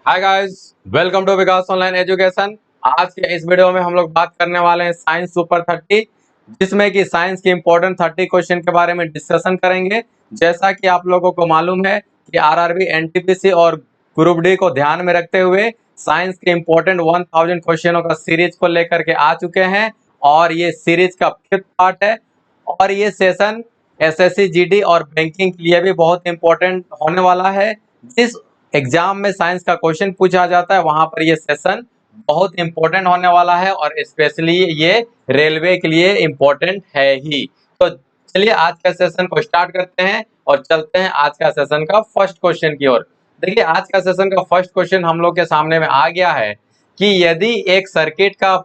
Hi guys, welcome to Vikas online education. आज के इस वीडियो में हम लोग बात करने वाले हैं साइंस सुपर 30, जिसमें कि साइंस के इम्पोर्टेंट 30 क्वेश्चन के बारे में डिस्कशन करेंगे। जैसा कि आप लोगों को मालूम है कि आरआरबी, एनटीपीसी और ग्रुप डी को ध्यान में रखते हुए साइंस के इम्पोर्टेंट 1000 क्वेश्चनों का सीरीज को लेकर के आ चुके हैं और ये सीरीज का 5th पार्ट है। और ये सेशन एसएससी, जीडी और बैंकिंग के लिए भी बहुत इंपॉर्टेंट होने वाला है। जिस एग्जाम में साइंस का क्वेश्चन पूछा जाता है वहां पर ये सेशन बहुत इंपॉर्टेंट होने वाला है और स्पेशली ये रेलवे के लिए इंपॉर्टेंट है ही। तो चलिए आज का सेशन को स्टार्ट करते हैं और चलते हैं आज का सेशन का फर्स्ट क्वेश्चन की ओर। देखिए, आज का सेशन का फर्स्ट क्वेश्चन हम लोग के सामने में आ गया है कि यदि एक सर्किट का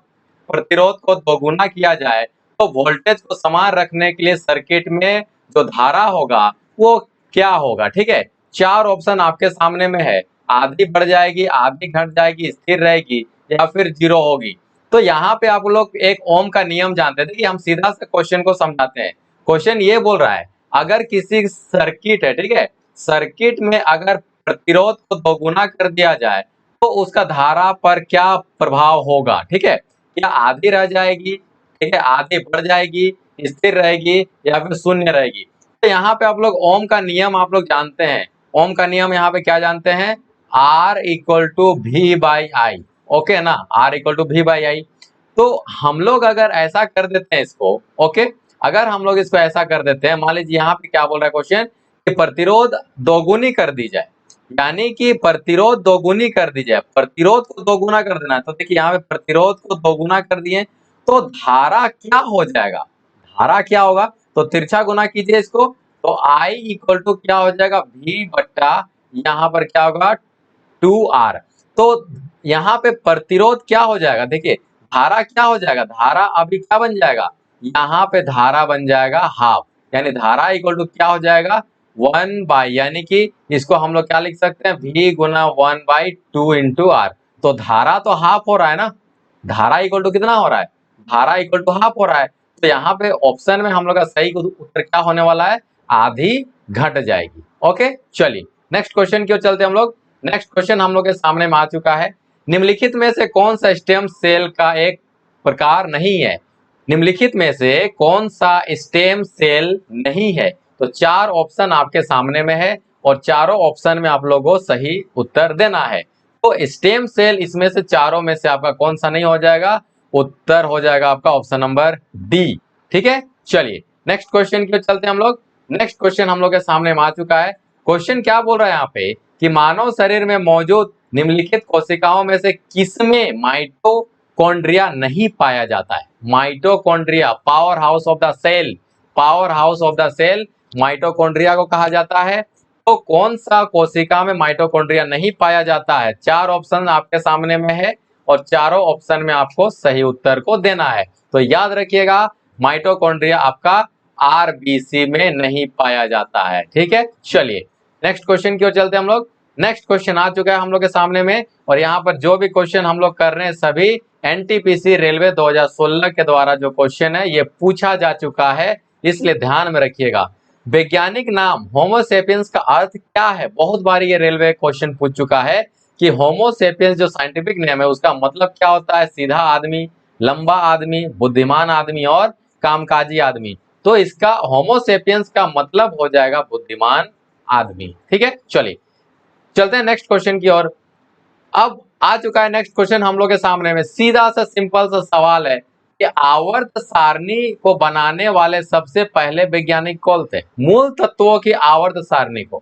प्रतिरोध को दोगुना किया जाए तो वोल्टेज को समान रखने के लिए सर्किट में जो धारा होगा वो क्या होगा। ठीक है, 4 ऑप्शन आपके सामने में है। आधी बढ़ जाएगी, आधी घट जाएगी, स्थिर रहेगी या फिर 0 होगी। तो यहाँ पे आप लोग एक ओम का नियम जानते हैं। देखिए, हम सीधा से क्वेश्चन को समझाते हैं। क्वेश्चन ये बोल रहा है, अगर किसी सर्किट है, ठीक है, सर्किट में अगर प्रतिरोध को दोगुना कर दिया जाए तो उसका धारा पर क्या प्रभाव होगा। ठीक है, क्या आधी रह जाएगी, ठीक है, आधी बढ़ जाएगी, स्थिर रहेगी या फिर शून्य रहेगी। तो यहाँ पे आप लोग ओम का नियम आप लोग जानते हैं। ओम का नियम यहाँ पे क्या जानते हैं, R equal to V by I. Okay ना, R equal to V by I. तो हम लोग अगर ऐसा कर देते हैं इसको, ओके, अगर हम लोग इसको ऐसा कर देते हैं, मान लीजिए यहाँ पे क्या बोल रहा है क्वेश्चन कि प्रतिरोध दोगुनी कर दी जाए, यानी कि प्रतिरोध दोगुनी कर दी जाए, प्रतिरोध को दोगुना कर देना है। तो देखिए यहाँ पे प्रतिरोध को दोगुना कर दिए तो धारा क्या हो जाएगा, धारा क्या होगा, तो तिरछा गुना कीजिए इसको। तो I इक्वल टू क्या हो जाएगा, V बट्टा यहाँ पर क्या होगा 2R। तो यहाँ पे प्रतिरोध क्या हो जाएगा, देखिए धारा क्या हो जाएगा, धारा अभी क्या बन जाएगा, यहाँ पे धारा बन जाएगा हाफ, यानी धारा इक्वल टू क्या हो जाएगा 1 बाई, यानी कि इसको हम लोग क्या लिख सकते हैं, V Guna 1 by 2 into R। तो धारा तो हाफ हो रहा है ना, धारा इक्वल टू कितना हो रहा है, धारा इक्वल टू हाफ हो रहा है। तो यहाँ पे ऑप्शन में हम लोग का सही उत्तर क्या होने वाला है, आधी घट जाएगी। ओके, चलिए नेक्स्ट क्वेश्चन की ओर चलते हैं हम लोग। नेक्स्ट क्वेश्चन हम लोग के सामने में आ चुका है, निम्नलिखित में से कौन सा स्टेम सेल का एक प्रकार नहीं है, निम्नलिखित में से कौन सा स्टेम सेल नहीं है। तो 4 ऑप्शन आपके सामने में है और चारों ऑप्शन में आप लोगों को सही उत्तर देना है। तो स्टेम सेल इसमें से चारों में से आपका कौन सा नहीं हो जाएगा, उत्तर हो जाएगा आपका ऑप्शन नंबर डी। ठीक है, चलिए नेक्स्ट क्वेश्चन की ओर चलते हैं हम लोग। नेक्स्ट क्वेश्चन हम लोग के सामने में आ चुका है। क्वेश्चन क्या बोल रहा है यहाँ पे कि मानव शरीर में मौजूद निम्नलिखित कोशिकाओं में से किसमें माइटोकॉन्ड्रिया नहीं पाया जाता है। Mitochondria, powerhouse of the cell, powerhouse of the cell mitochondria को कहा जाता है। तो कौन सा कोशिका में माइटोकॉन्ड्रिया नहीं पाया जाता है। 4 ऑप्शन आपके सामने में है और चारों ऑप्शन में आपको सही उत्तर को देना है। तो याद रखिएगा, माइटोकॉन्ड्रिया आपका आरबीसी में नहीं पाया जाता है। ठीक है, चलिए नेक्स्ट क्वेश्चन की ओर चलते हैं हम लोग। नेक्स्ट क्वेश्चन आ चुका है हम लोग के सामने में और यहाँ पर जो भी क्वेश्चन हम लोग कर रहे हैं सभी एनटीपीसी रेलवे 2016 के द्वारा जो क्वेश्चन है ये पूछा जा चुका है, इसलिए ध्यान में रखिएगा। वैज्ञानिक नाम होमोसेपियंस का अर्थ क्या है, बहुत बार ये रेलवे क्वेश्चन पूछ चुका है कि होमोसेपियंस जो साइंटिफिक नेम है उसका मतलब क्या होता है, सीधा आदमी, लंबा आदमी, बुद्धिमान आदमी और कामकाजी आदमी। तो इसका होमोसेपियंस का मतलब हो जाएगा बुद्धिमान आदमी। ठीक है, चलिए चलते हैं नेक्स्ट क्वेश्चन की ओर। अब आ चुका है नेक्स्ट क्वेश्चन हम लोग के सामने में, सीधा सा सिंपल सा सवाल है कि आवर्त सारणी को बनाने वाले सबसे पहले वैज्ञानिक कौन थे, मूल तत्वों की आवर्त सारणी को।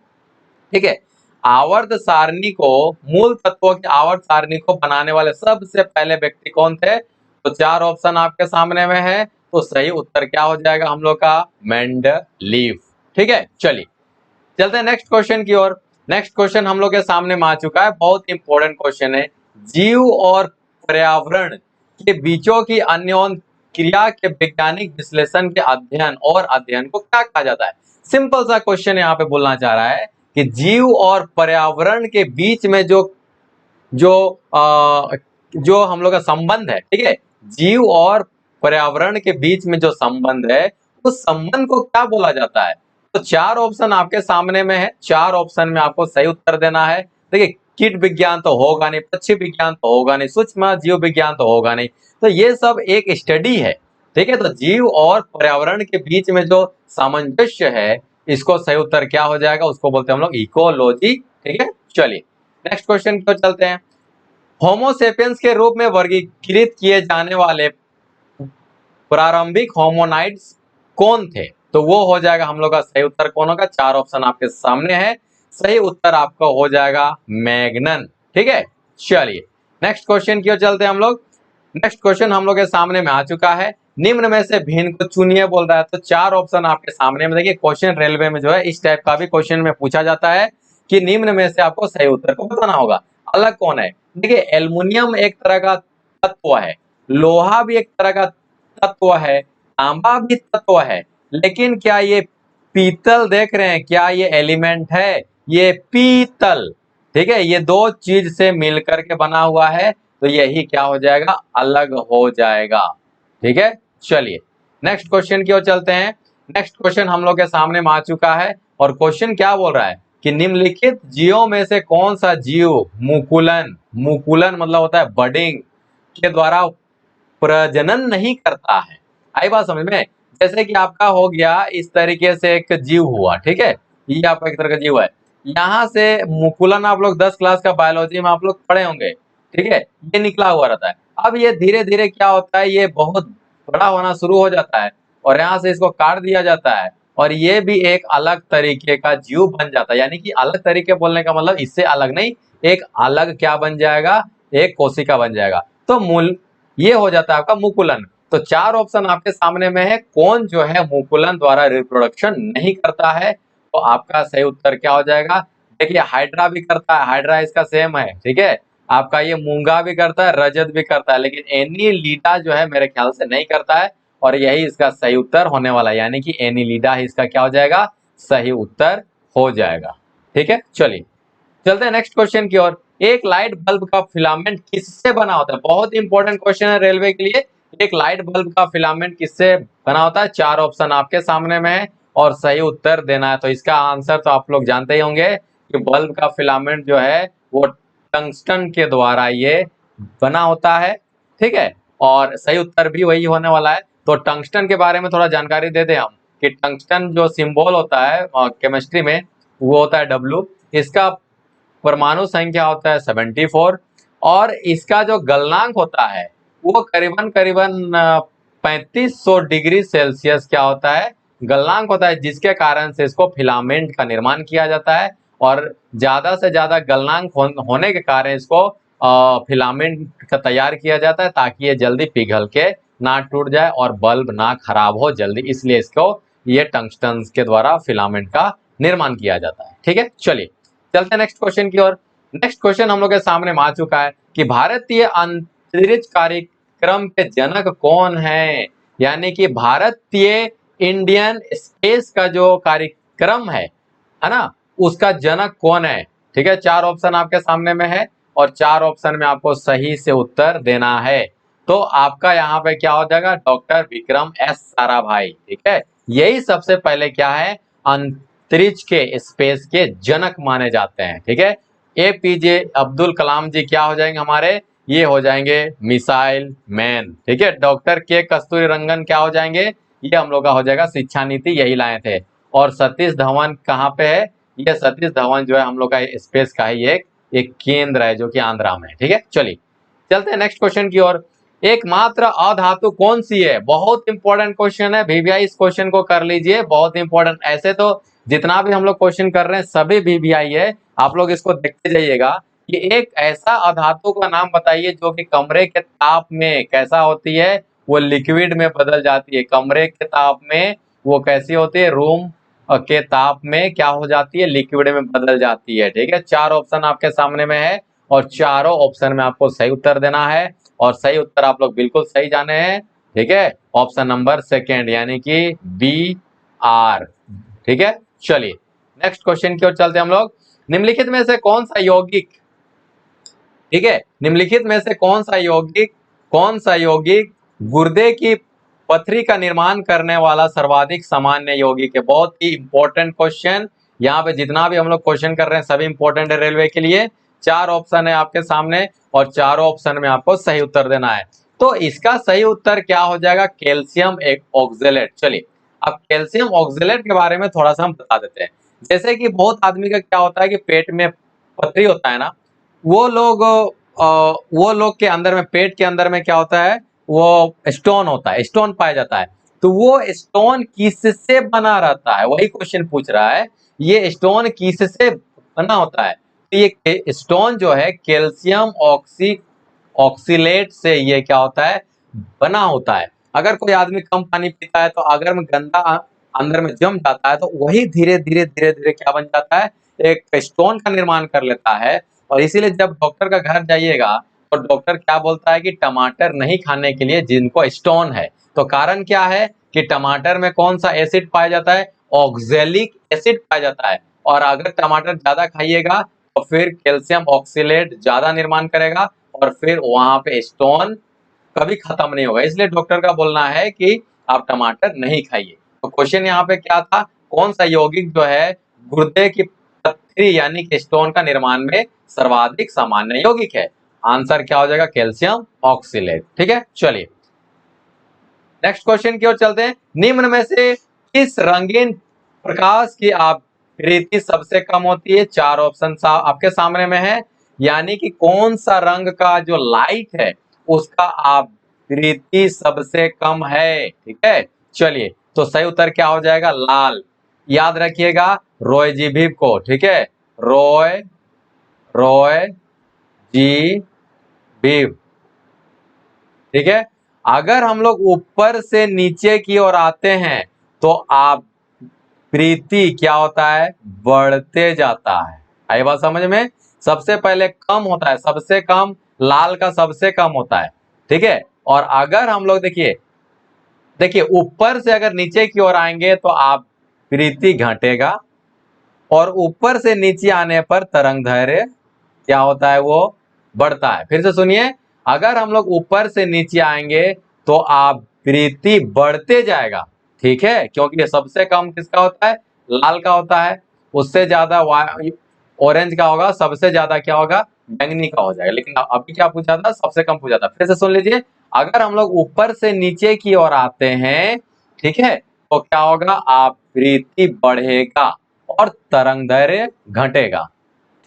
ठीक है, आवर्त सारणी को, मूल तत्वों की आवर्त सारणी को बनाने वाले सबसे पहले व्यक्ति कौन थे। तो 4 ऑप्शन आपके सामने में है, तो सही उत्तर क्या हो जाएगा हम लोग का, मेंडलीव। ठीक है, चलिए चलते हैं नेक्स्ट क्वेश्चन की ओर। नेक्स्ट क्वेश्चन हम लोग के सामने में आ चुका है, बहुत इंपॉर्टेंट क्वेश्चन है। जीव और पर्यावरण के बीचों की अन्योन क्रिया के वैज्ञानिक विश्लेषण के अध्ययन को क्या कहा जाता है। सिंपल सा क्वेश्चन यहाँ पे बोलना चाह रहा है कि जीव और पर्यावरण के बीच में जो जो जो हम लोग का संबंध है, ठीक है, जीव और पर्यावरण के बीच में जो संबंध है उस संबंध को क्या बोला जाता है। तो 4 ऑप्शन आपके सामने में है, 4 ऑप्शन में आपको सही उत्तर देना है। देखिए कीट विज्ञान तो होगा नहीं, पक्षी विज्ञान तो होगा नहीं, सूक्ष्म जीव विज्ञान तो होगा नहीं। तो ये सब एक स्टडी है, ठीक है। तो जीव और पर्यावरण के बीच में जो सामंजस्य है, इसको सही उत्तर क्या हो जाएगा, उसको बोलते हैं हम लोग इकोलॉजी, ठीक है। चलिए नेक्स्ट क्वेश्चन की ओर चलते हैं। होमोसेपियंस के रूप में वर्गीकृत किए जाने वाले प्रारंभिक होमोनाइड्स कौन थे? तो वो हो जाएगा हम लोग का सही उत्तर कौन होगा, चार ऑप्शन आपके सामने है, सही उत्तर आपका हो जाएगा मैग्नन, ठीक है। चलिए नेक्स्ट क्वेश्चन की ओर चलते हैं हम लोग। नेक्स्ट क्वेश्चन हम लोग के सामने में आ चुका है, निम्न में से भिन्न को चुनिए बोल रहा है। तो चार ऑप्शन आपके सामने में, देखिए क्वेश्चन रेलवे में जो है इस टाइप का भी क्वेश्चन में पूछा जाता है कि निम्न में से आपको सही उत्तर को बताना होगा। अलग कौन है? देखिए एल्युमिनियम एक तरह का तत्व है, लोहा भी एक तरह का तत्व है, तांबा भी तत्व है, लेकिन क्या ये पीतल देख रहे हैं, क्या ये एलिमेंट है? ये पीतल, ठीक है, ये दो चीज से मिलकर के बना हुआ है, तो यही क्या हो जाएगा, अलग हो जाएगा, ठीक है। चलिए नेक्स्ट क्वेश्चन की ओर चलते हैं। नेक्स्ट क्वेश्चन हम लोग के सामने में आ चुका है और क्वेश्चन क्या बोल रहा है कि निम्नलिखित जीवों में से कौन सा जीव मुकुलन, मुकुलन मतलब होता है बडिंग के द्वारा प्रजनन नहीं करता है? आई बात समझ में? जैसे कि आपका हो गया इस तरीके से एक जीव हुआ, ठीक है, ये आपका एक तरह का जीव है, यहाँ से मुकुलन आप लोग 10 क्लास का बायोलॉजी में आप लोग पढ़े होंगे, ठीक है, ये निकला हुआ रहता है। अब ये धीरे धीरे क्या होता है, ये बहुत बड़ा होना शुरू हो जाता है और यहाँ से इसको काट दिया जाता है और ये भी एक अलग तरीके का जीव बन जाता है। यानी कि अलग तरीके बोलने का मतलब इससे अलग नहीं, एक अलग क्या बन जाएगा, एक कोशिका बन जाएगा। तो मूल ये हो जाता है आपका मुकुलन। तो चार ऑप्शन आपके सामने में है, कौन जो है मुकुलन द्वारा रिप्रोडक्शन नहीं करता है? तो आपका सही उत्तर क्या हो जाएगा? देखिए हाइड्रा भी करता है, हाइड्रा इसका सेम है, ठीक है, आपका ये मूंगा भी करता है, रजत भी करता है, लेकिन एनीलिडा जो है मेरे ख्याल से नहीं करता है और यही इसका सही उत्तर होने वाला है, यानी कि एनीलिडा ही इसका क्या हो जाएगा, सही उत्तर हो जाएगा, ठीक है। चलिए चलते हैं नेक्स्ट क्वेश्चन की ओर। एक लाइट बल्ब का फिलामेंट किससे बना होता है? बहुत इंपॉर्टेंट क्वेश्चन है रेलवे के लिए। एक लाइट बल्ब का फिलामेंट किससे बना होता है? चार ऑप्शन आपके सामने में है और सही उत्तर देना है। तो इसका आंसर तो आप लोग जानते ही होंगे कि बल्ब का फिलामेंट जो है वो टंगस्टन के द्वारा ये बना होता है, ठीक है, और सही उत्तर भी वही होने वाला है। तो टंगस्टन के बारे में थोड़ा जानकारी दे दें हम कि टंगस्टन जो सिंबल होता है केमिस्ट्री में वो होता है डब्ल्यू, इसका परमाणु संख्या होता है 74 और इसका जो गलनांक होता है वो करीबन करीबन 3500 डिग्री सेल्सियस क्या होता है, गलनांक होता है, जिसके कारण से इसको फिलामेंट का निर्माण किया जाता है और ज्यादा से ज्यादा गलनांक होने के कारण इसको फिलामेंट का तैयार किया जाता है ताकि ये जल्दी पिघल के ना टूट जाए और बल्ब ना खराब हो जल्दी, इसलिए इसको ये टंगस्टन के द्वारा फिलामेंट का निर्माण किया जाता है, ठीक है। चलिए चलते हैं नेक्स्ट क्वेश्चन की ओर। नेक्स्ट क्वेश्चन हम लोग के सामने आ चुका है कि भारतीय अंतरिक्ष कार्यक्रम के जनक कौन है? यानी कि भारतीय इंडियन स्पेस का जो कार्यक्रम है ना, उसका जनक कौन है? ठीक है, चार ऑप्शन आपके सामने में है और चार ऑप्शन में आपको सही से उत्तर देना है। तो आपका यहाँ पे क्या हो जाएगा, डॉक्टर विक्रम एस साराभाई, ठीक है, यही सबसे पहले क्या है, अंतरिक्ष के स्पेस के जनक माने जाते हैं, ठीक है। एपीजे अब्दुल कलाम जी क्या हो जाएंगे हमारे, ये हो जाएंगे मिसाइल मैन, ठीक है। डॉक्टर के कस्तूरी रंगन क्या हो जाएंगे, ये हम लोग का हो जाएगा शिक्षा नीति, यही लाए थे। और सतीश धवन कहाँ पे है, ये सतीश धवन जो है हम लोग का स्पेस का है, ये एक केंद्र है जो कि आंध्रा में है, ठीक है। चलिए चलते हैं नेक्स्ट क्वेश्चन की ओर। एकमात्र अधातु कौन सी है? बहुत इंपॉर्टेंट क्वेश्चन है वीवीआई, इस क्वेश्चन को कर लीजिए, बहुत इंपॉर्टेंट। ऐसे तो जितना भी हम लोग क्वेश्चन कर रहे हैं सभी वीवीआई है, आप लोग इसको देखते जाइएगा कि एक ऐसा अधातु का नाम बताइए जो कि कमरे के ताप में कैसा होती है, वो लिक्विड में बदल जाती है। कमरे के ताप में वो कैसी होती है, रूम के ताप में क्या हो जाती है, लिक्विड में बदल जाती है, ठीक है। चार ऑप्शन आपके सामने में है और चारों ऑप्शन में आपको सही उत्तर देना है और सही उत्तर आप लोग बिल्कुल सही जाने हैं, ठीक है, ऑप्शन नंबर सेकेंड यानी कि बी आर, ठीक है। चलिए नेक्स्ट क्वेश्चन की ओर चलते हैं हम लोग। निम्नलिखित में से कौन सा यौगिक, ठीक है, निम्नलिखित में से कौन सा यौगिक गुर्दे की पथरी का निर्माण करने वाला सर्वाधिक सामान्य यौगिक है? बहुत ही इंपॉर्टेंट क्वेश्चन, यहाँ पे जितना भी हम लोग क्वेश्चन कर रहे हैं सभी इंपॉर्टेंट है रेलवे के लिए। चार ऑप्शन है आपके सामने और चारों ऑप्शन में आपको सही उत्तर देना है। तो इसका सही उत्तर क्या हो जाएगा? कैल्शियम एक ऑक्जेलेट। चलिए अब कैल्शियम ऑक्जेलेट के बारे में थोड़ा सा हम बता देते हैं। जैसे कि बहुत आदमी का क्या होता है कि पेट में पथरी होता है ना, वो लोग के अंदर में, पेट के अंदर में क्या होता है, वो स्टोन होता है, स्टोन पाया जाता है। तो वो स्टोन किससे बना रहता है, वही क्वेश्चन पूछ रहा है, ये स्टोन किससे बना होता है? तो ये स्टोन जो है कैल्शियम ऑक्सीलेट से ये क्या होता है, बना होता है। अगर कोई आदमी कम पानी पीता है तो अगर में गंदा अंदर में जम जाता है तो वही धीरे धीरे धीरे धीरे क्या बन जाता है, एक स्टोन का निर्माण कर लेता है। और इसीलिए जब डॉक्टर का घर जाइएगा तो डॉक्टर क्या बोलता है कि टमाटर नहीं खाने के लिए जिनको स्टोन है। तो कारण क्या है कि टमाटर में कौन सा एसिड पाया जाता है? ऑक्जेलिक एसिड पाया जाता है। और अगर टमाटर ज्यादा खाइएगा तो फिर कैल्शियम ऑक्सीलेट ज्यादा निर्माण करेगा और फिर वहां पे स्टोन कभी खत्म नहीं होगा। इसलिए डॉक्टर का बोलना है कि आप टमाटर नहीं खाइए। तो क्वेश्चन यहाँ पे क्या था, कौन सा यौगिक जो है गुर्दे की पथरी यानी कि स्टोन का निर्माण में सर्वाधिक सामान्य यौगिक है? आंसर क्या हो जाएगा? Calcium oxalate. ठीक है, चलिए नेक्स्ट क्वेश्चन की ओर चलते हैं। निम्न में से किस रंगीन प्रकाश की आवृत्ति सबसे कम होती है? चार ऑप्शन आपके सामने में है, यानी कि कौन सा रंग का जो लाइट है उसका आवृत्ति सबसे कम है। ठीक है, चलिए तो सही उत्तर क्या हो जाएगा? लाल। याद रखिएगा रॉय जी भीव को। ठीक है, रॉय जी भीव। ठीक है, अगर हम लोग ऊपर से नीचे की ओर आते हैं तो आवृत्ति क्या होता है? बढ़ते जाता है। आई बात समझ में? सबसे पहले कम होता है, सबसे कम लाल का सबसे कम होता है। ठीक है, और अगर हम लोग देखिए ऊपर से अगर नीचे की ओर आएंगे तो आवृत्ति घटेगा और ऊपर से नीचे आने पर तरंग दैर्घ्य क्या होता है? वो बढ़ता है। फिर से सुनिए, अगर हम लोग ऊपर से नीचे आएंगे तो आवृत्ति बढ़ते जाएगा। ठीक है, क्योंकि ये सबसे कम किसका होता है? लाल का होता है। उससे ज्यादा ऑरेंज का होगा, सबसे ज्यादा क्या होगा? बैंगनी का हो जाएगा। लेकिन अभी क्या पूछा था? सबसे कम पूछा था। फिर से सुन लीजिए, अगर हम लोग ऊपर से नीचे की ओर आते हैं, ठीक है, तो क्या होगा? आवृत्ति बढ़ेगा और तरंग दैर्घ्य घटेगा।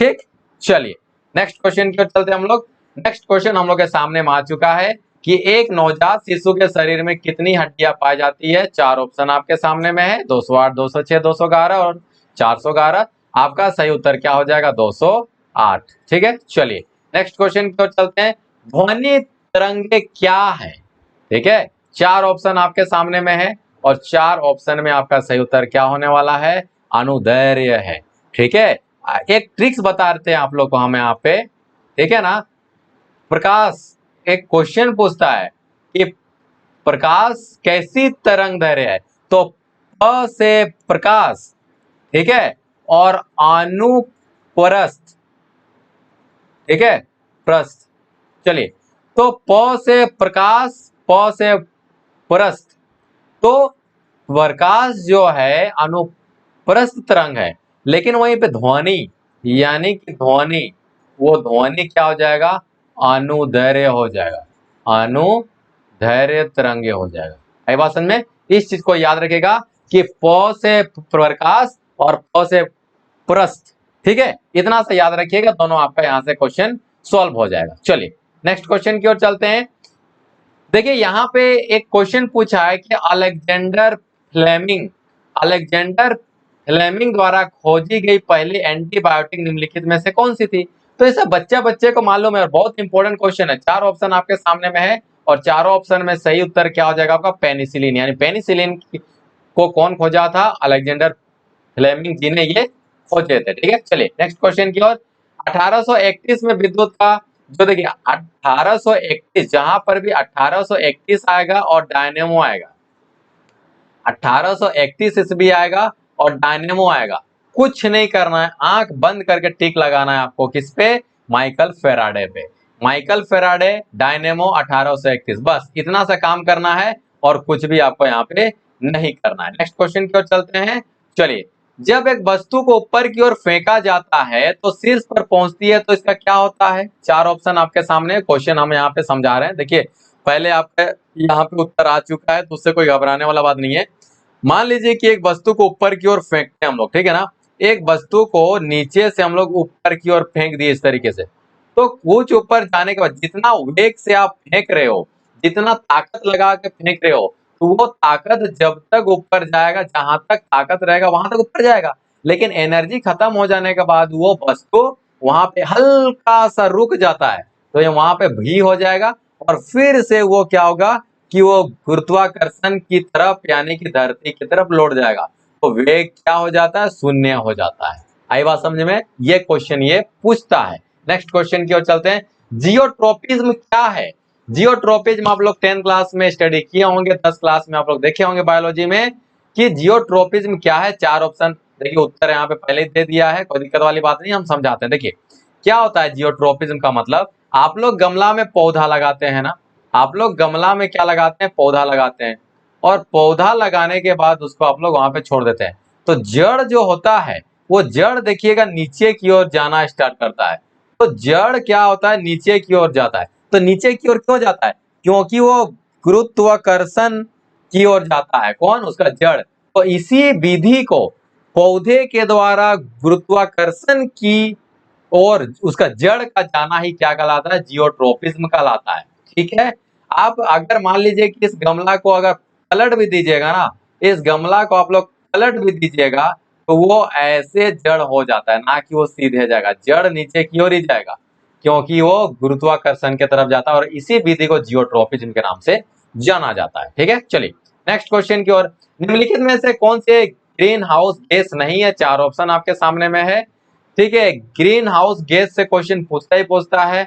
ठीक, चलिए नेक्स्ट क्वेश्चन की ओर चलते हैं हम लोग। नेक्स्ट क्वेश्चन हम लोग के सामने में आ चुका है कि एक नवजात शिशु के शरीर में कितनी हड्डियां पाई जाती है? चार ऑप्शन आपके सामने में है, 208, 206, 211 और 411। आपका सही उत्तर क्या हो जाएगा? 208। ठीक है, चलिए नेक्स्ट क्वेश्चन की ओर चलते हैं। ध्वनि तरंगे क्या है? ठीक है, चार ऑप्शन आपके सामने में है और चार ऑप्शन में आपका सही उत्तर क्या होने वाला है? अनुदैर्घ्य है। ठीक है, एक ट्रिक्स बताते हैं आप लोग को हम यहाँ पे। ठीक है ना, प्रकाश एक क्वेश्चन पूछता है कि प्रकाश कैसी तरंग दैर्घ्य है? तो प से प्रकाश, ठीक है, और अनुप्रस्थ, ठीक है, प्रस्थ। चलिए तो प से प्रकाश, प से प्रस्थ, तो प्रकाश जो है अनुप्रस्थ तरंग है, लेकिन वहीं पे ध्वनि यानी कि ध्वनि, वो ध्वनि क्या हो जाएगा? अनुदैर्घ्य हो जाएगा, अनुदैर्घ्य तरंगे हो जाएगा। है बात समझ में? इस चीज को याद रखेगा कि प से प्रकाश और प से प्रस्थ। ठीक है, इतना सा याद रखिएगा, दोनों आपका यहां से क्वेश्चन सॉल्व हो जाएगा। चलिए नेक्स्ट क्वेश्चन की ओर चलते हैं। देखिए यहाँ पे एक क्वेश्चन पूछा है कि अलेक्जेंडर फ्लेमिंग द्वारा खोजी गई पहली एंटीबायोटिक निम्नलिखित में से कौन सी थी? तो ये सब बच्चे को मालूम है और बहुत इंपॉर्टेंट क्वेश्चन है। चार ऑप्शन आपके सामने में है और चारों ऑप्शन में सही उत्तर क्या हो जाएगा आपका? पेनिसिलिन। यानी पेनिसिलिन को कौन खोजा था? अलेक्जेंडर फ्लेमिंग जी ने ये खोजे थे। ठीक है, चलिए नेक्स्ट क्वेश्चन की ओर। 1831 में विद्युत का जो, देखिए 1831, जहां पर भी 1831 आएगा और डायनेमो आएगा, 1831 ईस्वी आएगा और डायनेमो आएगा, कुछ नहीं करना है, आंख बंद करके टिक लगाना है आपको। किस पे? माइकल फेराडे पे। माइकल फेराडे, डायनेमो, 1831, बस इतना सा काम करना है और कुछ भी आपको यहाँ पे नहीं करना है। नेक्स्ट क्वेश्चन की ओर चलते हैं। चलिए जब एक वस्तु को ऊपर की ओर फेंका जाता है तो शीर्ष पर पहुंचती है, तो इसका क्या होता है? चार ऑप्शन आपके सामने, क्वेश्चन हम यहाँ पे समझा रहे हैं। देखिए पहले आपके यहाँ पे उत्तर आ चुका है, तो उससे कोई घबराने वाला बात नहीं है। मान लीजिए कि एक वस्तु को ऊपर की ओर फेंकते हैं हम लोग, ठीक है ना। एक वस्तु को नीचे से हम लोग ऊपर की ओर फेंक दिए इस तरीके से, तो कुछ ऊपर जाने के बाद जितना वेग से आप फेंक रहे हो, जितना ताकत लगा के फेंक रहे हो, तो वो ताकत जब तक ऊपर जाएगा, जहां तक ताकत रहेगा वहां तक ऊपर जाएगा। लेकिन एनर्जी खत्म हो जाने के बाद वो वस्तु वहां पे हल्का सा रुक जाता है, तो ये वहां पे भी हो जाएगा और फिर से वो क्या होगा कि वो गुरुत्वाकर्षण की तरफ यानी कि धरती की तरफ लौट जाएगा, तो वेग क्या हो जाता है? शून्य हो जाता है। आई बात समझ में? ये क्वेश्चन ये पूछता है। नेक्स्ट क्वेश्चन की ओर चलते हैं। जियोट्रोपिज्म क्या है? जियोट्रोपिज्म आप लोग 10th क्लास में स्टडी किए होंगे, 10 क्लास में आप लोग देखे होंगे बायोलॉजी में कि जियोट्रोपिज्म क्या है। चार ऑप्शन देखिए, उत्तर यहाँ पे पहले दे दिया है, कोई दिक्कत वाली बात नहीं, हम समझाते हैं। देखिए क्या होता है जियोट्रोपिज्म का मतलब, आप लोग गमला में पौधा लगाते हैं ना, आप लोग गमला में क्या लगाते हैं? पौधा लगाते हैं, और पौधा लगाने के बाद उसको आप लोग वहां पे छोड़ देते हैं, तो जड़ जो होता है वो जड़ देखिएगा नीचे की ओर जाना स्टार्ट करता है। तो जड़ क्या होता है? नीचे की ओर जाता है। तो नीचे की ओर क्यों जाता है? क्योंकि वो गुरुत्वाकर्षण की ओर जाता है। कौन? उसका जड़। तो इसी विधि को पौधे के द्वारा गुरुत्वाकर्षण की और उसका जड़ का जाना ही क्या कहलाता है? जियोट्रोपिज्म कहलाता है। ठीक है। आप अगर मान लीजिए कि इस गमला को अगर पलट भी दीजिएगा ना, इस गमला को आप लोग पलट भी दीजिएगा, तो वो ऐसे जड़ हो जाता है, ना कि वो सीधे जाएगा, जड़ नीचे की ओर ही जाएगा, क्योंकि वो गुरुत्वाकर्षण की तरफ जाता है, और इसी विधि को जियोट्रोपिज्म के नाम से जाना जाता है। ठीक है, चलिए नेक्स्ट क्वेश्चन की ओर। निम्नलिखित में से कौन से ग्रीन हाउस गैस नहीं है? चार ऑप्शन आपके सामने में है। ठीक है, ग्रीन हाउस गैस से क्वेश्चन पूछता ही पूछता है।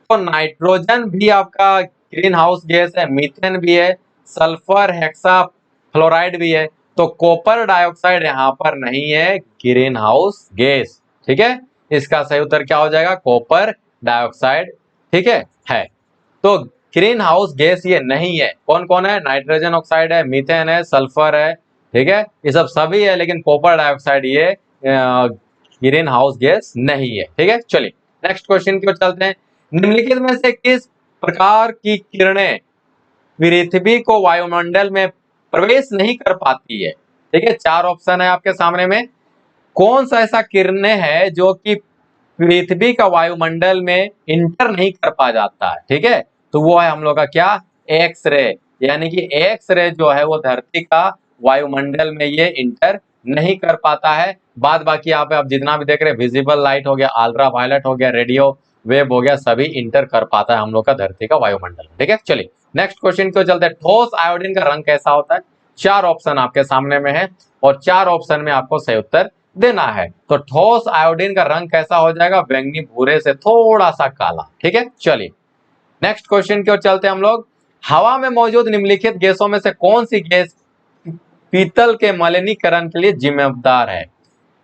तो नाइट्रोजन भी आपका ग्रीन हाउस गैस है, मीथेन भी है, सल्फर हेक्सा फ्लोराइड भी है, तो कॉपर डाइऑक्साइड यहाँ पर नहीं है ग्रीन हाउस गैस। ठीक है, इसका सही उत्तर क्या हो जाएगा? Copper dioxide. ठीक है। तो ग्रीन हाउस गैस ये नहीं है। कौन कौन है? नाइट्रोजन ऑक्साइड है, मीथेन है, सल्फर है। ठीक है, ये सब सभी है, लेकिन कॉपर डाइऑक्साइड ये ग्रीन हाउस गैस नहीं है। ठीक है, चलिए नेक्स्ट क्वेश्चन की ओर चलते हैं। निम्नलिखित में से किस प्रकार की किरणें पृथ्वी को वायुमंडल में प्रवेश नहीं कर पाती है? ठीक है, चार ऑप्शन है आपके सामने में। कौन सा ऐसा किरणें है जो कि पृथ्वी का वायुमंडल में इंटर नहीं कर पा जाता है? ठीक है, तो वो है हम लोग का क्या? X ray. यानी कि एक्स रे जो है वो धरती का वायुमंडल में ये इंटर नहीं कर पाता है। बाद बाकी यहाँ पे आप जितना भी देख रहे हैं, विजिबल लाइट हो गया, अल्ट्रा वायलेट हो गया, रेडियो वेव हो गया, सभी इंटर कर पाता है हम लोग का धरती का वायुमंडल। ठीक है, चलिए नेक्स्ट क्वेश्चन को चलते हैं। ठोस आयोडीन का रंग कैसा होता है? चार ऑप्शन आपके सामने में है, और चार ऑप्शन में आपको सही उत्तर देना है। तो ठोस आयोडीन का रंग कैसा हो जाएगा? बैंगनी भूरे से थोड़ा सा काला। ठीक है, चलिए नेक्स्ट क्वेश्चन की ओर चलते हैं हम लोग। हवा में मौजूद निम्नलिखित गैसों में से कौन सी गैस पीतल के मलिनीकरण के लिए जिम्मेदार है?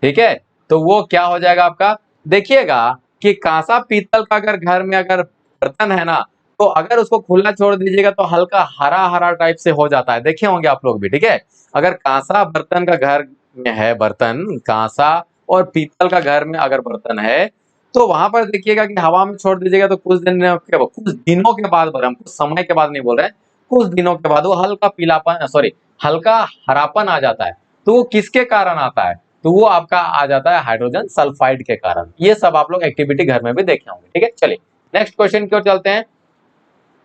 ठीक है, तो वो क्या हो जाएगा आपका? देखिएगा कि कांसा पीतल का अगर घर में अगर बर्तन है ना, तो अगर उसको खुला छोड़ दीजिएगा तो हल्का हरा हरा टाइप से हो जाता है, देखे होंगे आप लोग भी। ठीक है, अगर कांसा बर्तन का घर में है, बर्तन कांसा और पीतल का घर में अगर बर्तन है, तो वहां पर देखिएगा कि हवा में छोड़ दीजिएगा तो कुछ दिनों के बाद बोल रहे हैं, कुछ समय के बाद नहीं बोल रहे हैं, कुछ दिनों के बाद वो हल्का पीलापन, सॉरी, हल्का हरापन आ जाता है। तो वो किसके कारण आता है? तो वो आपका आ जाता है हाइड्रोजन सल्फाइड के कारण। ये सब आप लोग एक्टिविटी घर में भी देखे होंगे। ठीक है, चलिए नेक्स्ट क्वेश्चन की ओर चलते हैं।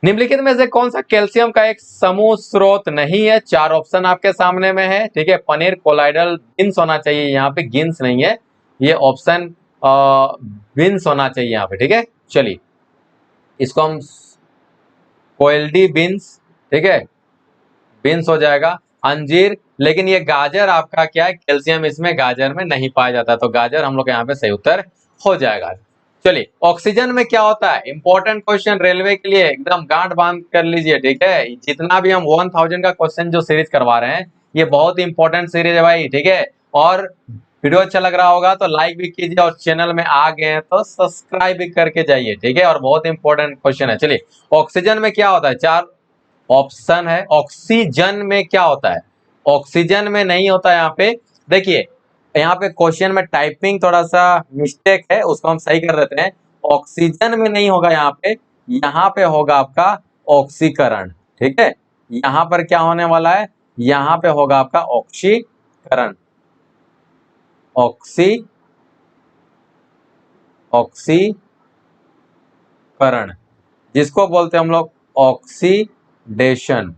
निम्नलिखित में से कौन सा कैल्शियम का एक समूह स्रोत नहीं है? चार ऑप्शन आपके सामने में है। ठीक है, पनीर, कोलाइडल, गिन्स होना चाहिए, यहाँ पे गिन्स नहीं है, ये ऑप्शन बिन्स होना चाहिए यहाँ पे। ठीक है, चलिए इसको हम कोयल्डी बिन्स, ठीक है, बीन्स हो जाएगा। अंजीर, लेकिन ये गाजर आपका क्या है? कैल्शियम इसमें गाजर में नहीं पाया जाता, तो गाजर हम लोग यहाँ पे सही उत्तर हो जाएगा। चलिए ऑक्सीजन में क्या होता है? इंपॉर्टेंट क्वेश्चन रेलवे के लिए, एकदम गांठ बांध कर लीजिए। ठीक है, जितना भी हम 1000 का क्वेश्चन जो सीरीज करवा रहे हैं, ये बहुत इंपॉर्टेंट सीरीज है भाई। ठीक है, और वीडियो अच्छा लग रहा होगा तो लाइक भी कीजिए, और चैनल में आ गए हैं तो सब्सक्राइब भी करके जाइए। ठीक है, और बहुत इंपॉर्टेंट क्वेश्चन है। चलिए ऑक्सीजन में क्या होता है? चार ऑप्शन है। ऑक्सीजन में क्या होता है? ऑक्सीजन में नहीं होता। यहाँ पे देखिए, यहाँ पे क्वेश्चन में टाइपिंग थोड़ा सा मिस्टेक है, उसको हम सही कर देते हैं। ऑक्सीजन में नहीं होगा यहाँ पे होगा आपका ऑक्सीकरण। ठीक है, यहाँ पर क्या होने वाला है, यहाँ पे होगा आपका ऑक्सीकरण, ऑक्सीकरण, जिसको बोलते हैं हम लोग ऑक्सीडेशन।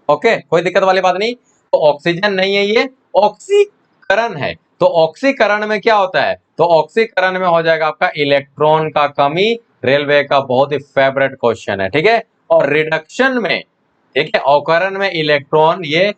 ओके, कोई दिक्कत वाली बात नहीं। तो ऑक्सीजन नहीं है, ये ऑक्सीकरण है। तो ऑक्सीकरण में क्या होता है, तो ऑक्सीकरण में हो जाएगा आपका इलेक्ट्रॉन का कमी। रेलवे का बहुत ही फेवरेट क्वेश्चन है। ठीक है, और रिडक्शन में, ठीक है, अवकरण में इलेक्ट्रॉन ये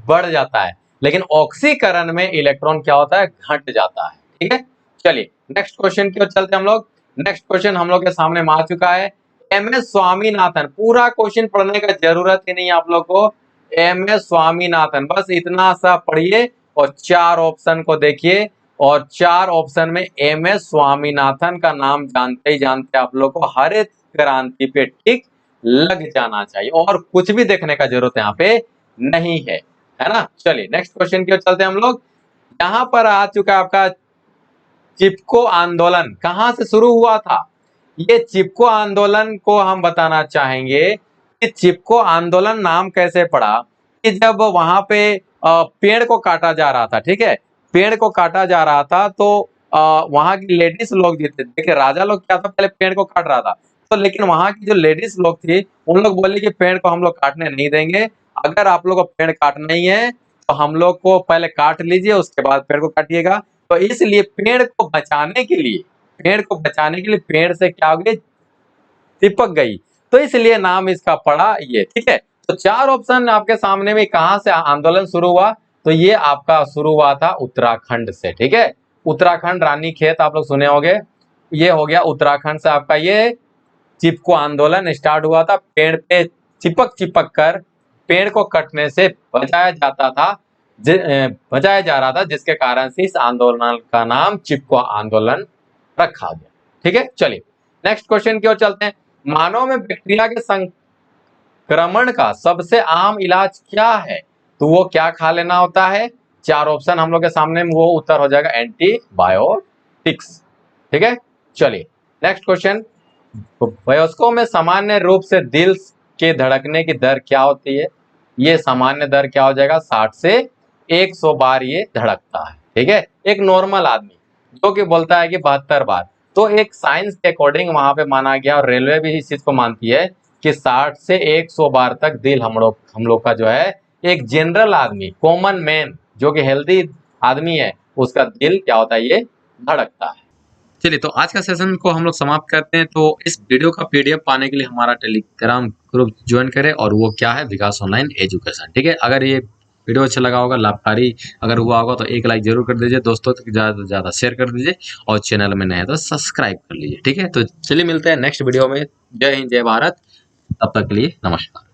बढ़ जाता है, लेकिन ऑक्सीकरण में इलेक्ट्रॉन क्या होता है, घट जाता है। ठीक है, चलिए नेक्स्ट क्वेश्चन की ओर चलते हैं हम लोग। नेक्स्ट क्वेश्चन हम लोग के सामने आ चुका है। एम एस स्वामीनाथन, पूरा क्वेश्चन पढ़ने का जरूरत ही नहीं आप लोग को। एम एस स्वामीनाथन, बस इतना सा पढ़िए और 4 ऑप्शन को देखिए, और 4 ऑप्शन में एम एस स्वामीनाथन का नाम जानते ही जानते आप लोग को हरित क्रांति पे टिक लग जाना चाहिए, और कुछ भी देखने का जरूरत यहाँ पे नहीं है ना। चलिए नेक्स्ट क्वेश्चन की ओर चलते हैं हम लोग। यहाँ पर आ चुका है आपका चिपको आंदोलन, कहां से शुरू हुआ था। ये चिपको आंदोलन को हम बताना चाहेंगे कि चिपको आंदोलन नाम कैसे पड़ा, कि जब वहां पे पेड़ को काटा जा रहा था। ठीक है, पेड़ को काटा जा रहा था, तो वहां की लेडीज लोग जो थे, देखिए राजा लोग क्या था, पहले पेड़ को काट रहा था, तो लेकिन वहां की जो लेडीज लोग थी, उन लोग बोले कि पेड़ को हम लोग काटने नहीं देंगे, अगर आप लोग को पेड़ काटना ही है तो हम लोग को पहले काट लीजिए, उसके बाद पेड़ को काटिएगा। तो इसलिए पेड़ को बचाने के लिए, पेड़ से क्या हो गई, चिपक गई, तो इसलिए नाम इसका पड़ा ये। ठीक है, तो 4 ऑप्शन आपके सामने में, कहां से आंदोलन शुरू हुआ, तो ये आपका शुरू हुआ था उत्तराखंड से। ठीक है, उत्तराखंड रानीखेत आप लोग सुने होंगे, ये हो गया उत्तराखंड से आपका ये चिपको आंदोलन स्टार्ट हुआ था। पेड़ पे चिपक कर पेड़ को कटने से बचाया जाता था, बचाया जा रहा था, जिसके कारण से इस आंदोलन का नाम चिपको आंदोलन रखा गया। ठीक है, चलिए नेक्स्ट क्वेश्चन की ओर चलते हैं। मानव में बैक्टीरिया के संक्रमण का सबसे आम इलाज क्या है, तो वो क्या खा लेना होता है। 4 ऑप्शन हम लोग के सामने, वो उत्तर हो जाएगा एंटीबायोटिक्स। ठीक है, चलिए नेक्स्ट क्वेश्चन। वयस्कों में सामान्य रूप से दिल के धड़कने की दर क्या होती है, ये सामान्य दर क्या हो जाएगा, 60 से 100 बार ये धड़कता है। ठीक है, एक नॉर्मल आदमी जो कि बोलता है कि 72 बार, तो एक साइंस के अकॉर्डिंग वहां पे माना गया, और रेलवे भी इस चीज को मानती है कि 60 से 100 बार तक दिल हम लोग का जो है, एक जनरल आदमी, कॉमन मैन जो कि हेल्दी आदमी है, उसका दिल क्या होता है, ये धड़कता है। चलिए, तो आज का सेशन को हम लोग समाप्त करते हैं। तो इस वीडियो का पीडीएफ पाने के लिए हमारा टेलीग्राम ग्रुप ज्वाइन करें, और वो क्या है, विकास ऑनलाइन एजुकेशन। ठीक है, अगर ये वीडियो अच्छा लगा होगा, लाभकारी अगर हुआ होगा, तो एक लाइक जरूर कर दीजिए, दोस्तों तक ज़्यादा से ज़्यादा शेयर कर दीजिए, और चैनल में नए हैं तो सब्सक्राइब कर लीजिए। ठीक है, तो चलिए मिलते हैं नेक्स्ट वीडियो में। जय हिंद, जय भारत, तब तक के लिए नमस्कार।